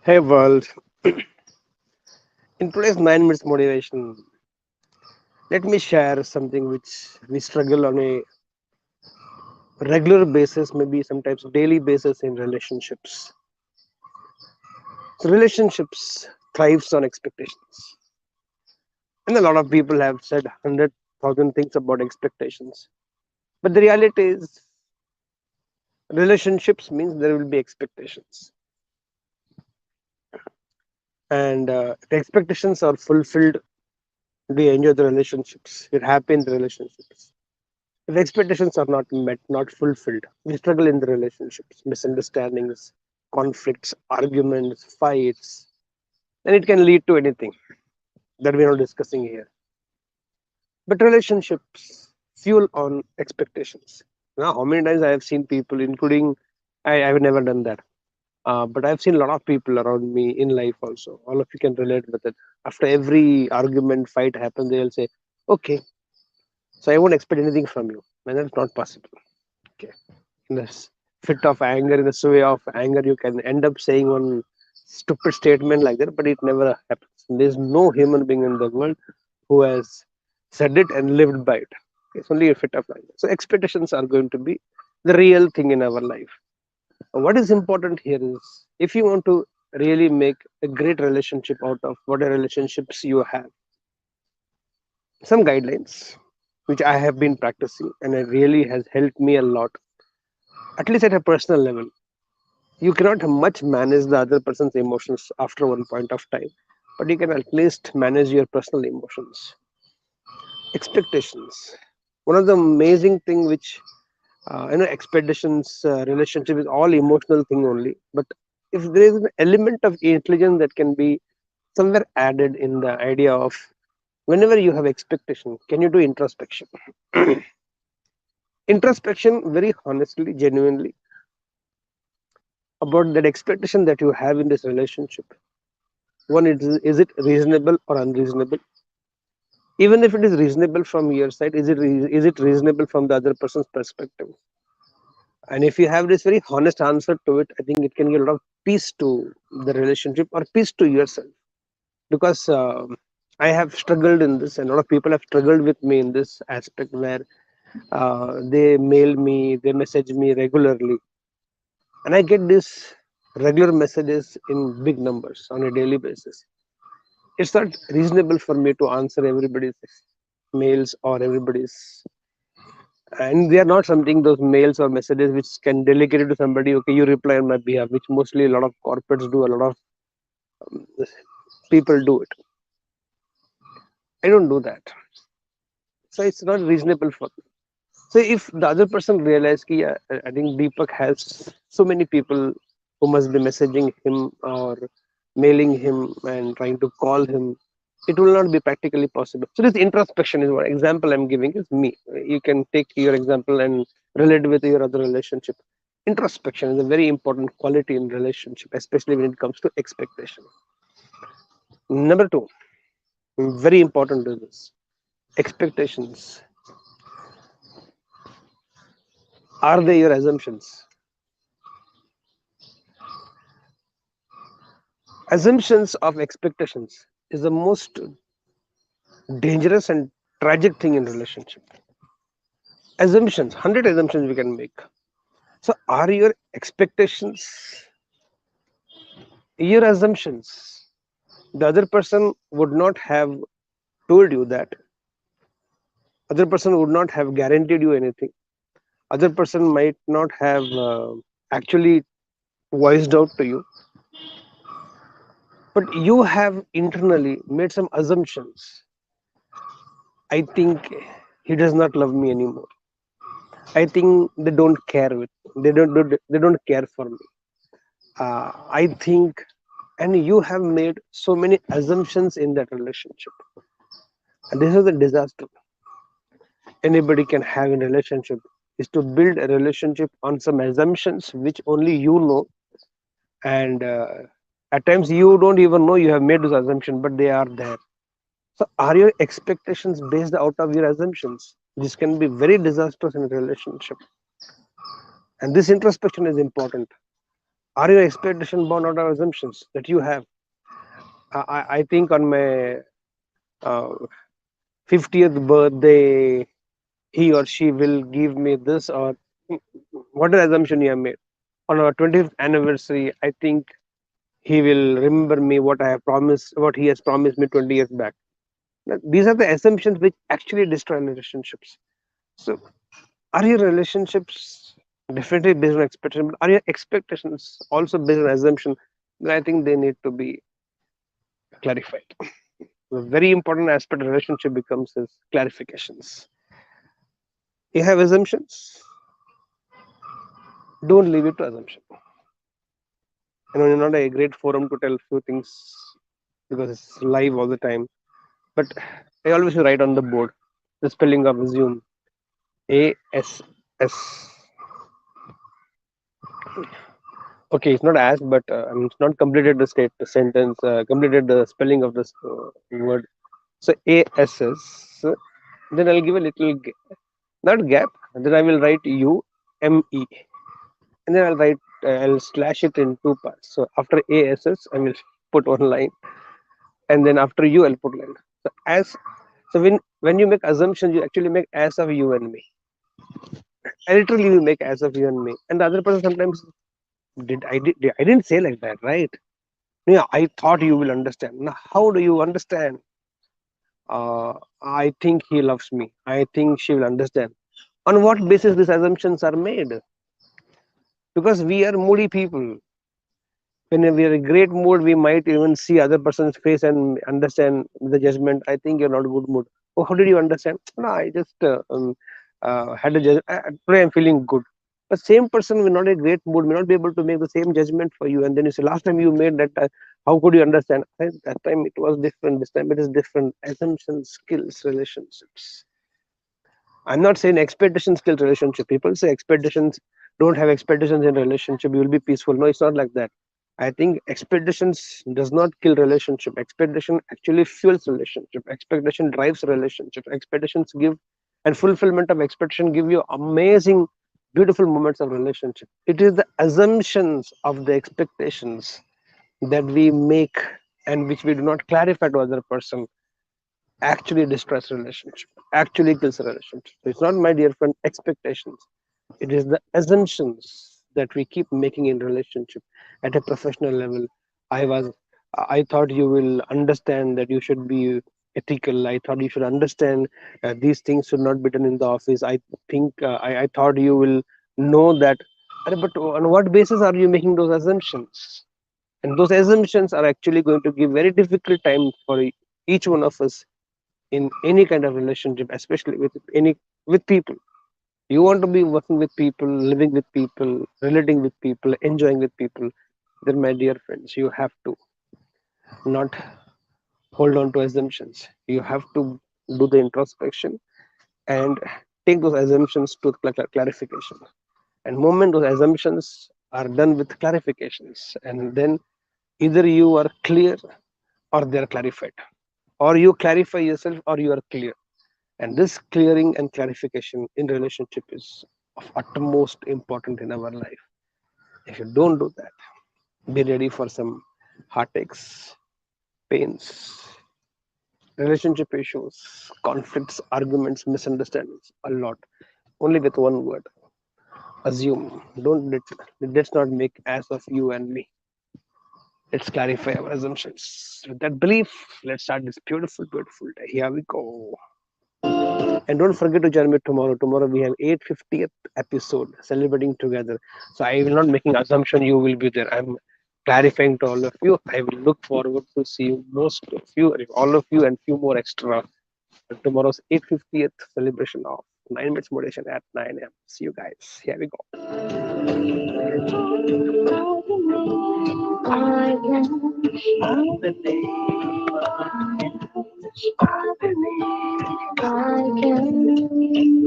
Hey world, in today's 9 minutes motivation, let me share something which we struggle on a regular basis, maybe sometimes daily basis in relationships. So relationships thrives on expectations. And a lot of people have said 100,000 things about expectations. But the reality is relationships means there will be expectations. And the expectations are fulfilled, we enjoy the relationships, we're happy in the relationships. If expectations are not met, not fulfilled, we struggle in the relationships, misunderstandings, conflicts, arguments, fights, and it can lead to anything that we're not discussing here. But relationships fuel on expectations. Now, how many times I have seen people, including I've never done that, but I've seen a lot of people around me in life also. All of you can relate with it. After every argument, fight happens, they'll say, "Okay, so I won't expect anything from you," and that's not possible. Okay, in this fit of anger, in the sway of anger, you can end up saying one stupid statement like that, but it never happens. There's no human being in the world who has said it and lived by it. It's only a fit of anger. So expectations are going to be the real thing in our life. What is important here is if you want to really make a great relationship out of whatever relationships you have, some guidelines which I have been practicing and it really has helped me a lot, at least at a personal level. You cannot much manage the other person's emotions after one point of time, but you can at least manage your personal emotions. Expectations. One of the amazing thing which expectations relationship is all emotional thing only. But if there is an element of intelligence that can be somewhere added in the idea of whenever you have expectation, can you do introspection? Introspection, very honestly, genuinely, about that expectation that you have in this relationship. One, is it reasonable or unreasonable? Even if it is reasonable from your side, is it reasonable from the other person's perspective? And if you have this very honest answer to it, I think it can give a lot of peace to the relationship or peace to yourself. Because I have struggled in this, and a lot of people have struggled with me in this aspect where they mail me, they message me regularly, and I get these regular messages in big numbers on a daily basis. It's not reasonable for me to answer everybody's mails or everybody's, and they are not something, those mails or messages which can delegate it to somebody. Okay, you reply on my behalf, which mostly a lot of corporates do, a lot of people do it. I don't do that, so it's not reasonable for me. So if the other person realizes ki, yeah, I think Deepak has so many people who must be messaging him or mailing him and trying to call him, it will not be practically possible. So this introspection is what example I'm giving is me. You can take your example and relate with your other relationship. Introspection is a very important quality in relationship, especially when it comes to expectation. Number two, very important is this: expectations. Are they your assumptions? Assumptions of expectations is the most dangerous and tragic thing in relationship. Assumptions, 100 assumptions we can make. So are your expectations your assumptions? The other person would not have told you that. Other person would not have guaranteed you anything. Other person might not have actually voiced out to you, but you have internally made some assumptions. I think he does not love me anymore. I think they don't care with, they don't care for me. I think, and you have made so many assumptions in that relationship, and this is a disaster anybody can have in relationship, is to build a relationship on some assumptions which only you know, and at times you don't even know you have made those assumptions, but they are there. So are your expectations based out of your assumptions? This can be very disastrous in a relationship, and this introspection is important. Are your expectations born out of assumptions that you have? I think on my uh, 50th birthday, he or she will give me this, or what is the assumption you have made? On our 20th anniversary, I think he will remember me what I have promised, what he has promised me 20 years back. Now, these are the assumptions which actually destroy relationships. So, are your relationships definitely based on expectation? But are your expectations also based on assumption? Then I think they need to be clarified. A very important aspect of relationship becomes is clarifications. You have assumptions, don't leave it to assumption. You're not a great forum to tell few things because it's live all the time. But I always write on the board the spelling of assume. ASS. Okay, it's not as, but it's not completed the sentence, completed the spelling of this word. So ASS. Then I'll give a little not gap. Then I will write UME, and then I'll write I'll slash it in two parts. So after ASS, I will put one line, and then after U, I'll put line. So as so when you make assumptions, you actually make as of you and me. I literally you make as of you and me, and the other person sometimes I didn't say like that, right? Yeah, I thought you will understand. Now, how do you understand? I think he loves me. I think she will understand. On what basis these assumptions are made? Because we are moody people. When we are in great mood, we might even see other person's face and understand the judgment. I think you're not good mood. Oh, how did you understand? No, I just had a judgment. Today I'm feeling good. The same person will not in a great mood may not be able to make the same judgment for you. And then you say, last time you made that, how could you understand? That time it was different. This time it is different. Assumptions, skills, relationships. I'm not saying expectations kill relationship. People say expectations don't have expectations in relationship. You will be peaceful. No, it's not like that. I think expectations does not kill relationship. Expectation actually fuels relationship. Expectation drives relationship. Expectations give and fulfillment of expectation give you amazing, beautiful moments of relationship. It is the assumptions of the expectations that we make and which we do not clarify to other person actually destroys relationship, actually kills a relationship. So it's not, my dear friend, expectations. It is the assumptions that we keep making in relationship at a professional level. I was, I thought you will understand that you should be ethical. I thought you should understand these things should not be done in the office. I think I thought you will know that. But on what basis are you making those assumptions? And those assumptions are actually going to give very difficult time for each one of us in any kind of relationship, especially with people. You want to be working with people, living with people, relating with people, enjoying with people. Then, my dear friends, you have to not hold on to assumptions. You have to do the introspection and take those assumptions to clarification. And moment those assumptions are done with clarifications, and then either you are clear or they are clarified, or you clarify yourself or you are clear. And this clearing and clarification in relationship is of utmost important in our life. If you don't do that, be ready for some heartaches, pains, relationship issues, conflicts, arguments, misunderstandings, a lot. Only with one word: assume. Let's not make ass of you and me. Let's clarify our assumptions. With that belief, let's start this beautiful, beautiful day. Here we go. And don't forget to join me tomorrow. Tomorrow we have 850th episode celebrating together. So I will not making assumption you will be there. I'm clarifying to all of you. I will look forward to see you, most of you, all of you, and few more extra. Tomorrow's 850th celebration of 9 minutes moderation at 9 a.m. See you guys. Here we go.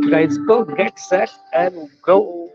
Guys, go get set and go.